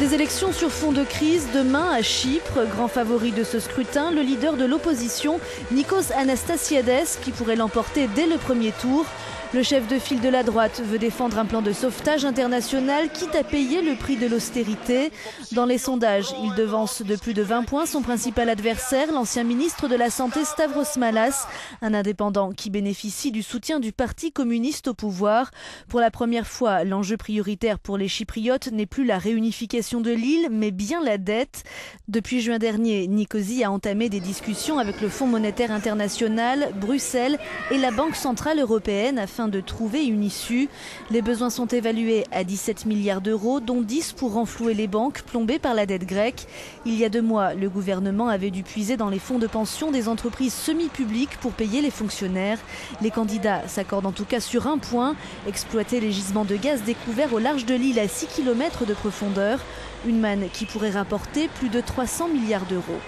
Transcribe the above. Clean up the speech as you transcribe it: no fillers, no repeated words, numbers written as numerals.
Des élections sur fond de crise demain à Chypre. Grand favori de ce scrutin, le leader de l'opposition, Nikos Anastasiades, qui pourrait l'emporter dès le premier tour. Le chef de file de la droite veut défendre un plan de sauvetage international, quitte à payer le prix de l'austérité. Dans les sondages, il devance de plus de 20 points son principal adversaire, l'ancien ministre de la Santé Stavros Malas, un indépendant qui bénéficie du soutien du Parti communiste au pouvoir. Pour la première fois, l'enjeu prioritaire pour les Chypriotes n'est plus la réunification de l'île, mais bien la dette. Depuis juin dernier, Nicosie a entamé des discussions avec le Fonds monétaire international, Bruxelles et la Banque centrale européenne afin de trouver une issue. Les besoins sont évalués à 17 milliards d'euros, dont 10 pour renflouer les banques plombées par la dette grecque. Il y a 2 mois, le gouvernement avait dû puiser dans les fonds de pension des entreprises semi-publiques pour payer les fonctionnaires. Les candidats s'accordent en tout cas sur un point, exploiter les gisements de gaz découverts au large de l'île à 6 km de profondeur. Une manne qui pourrait rapporter plus de 300 milliards d'euros.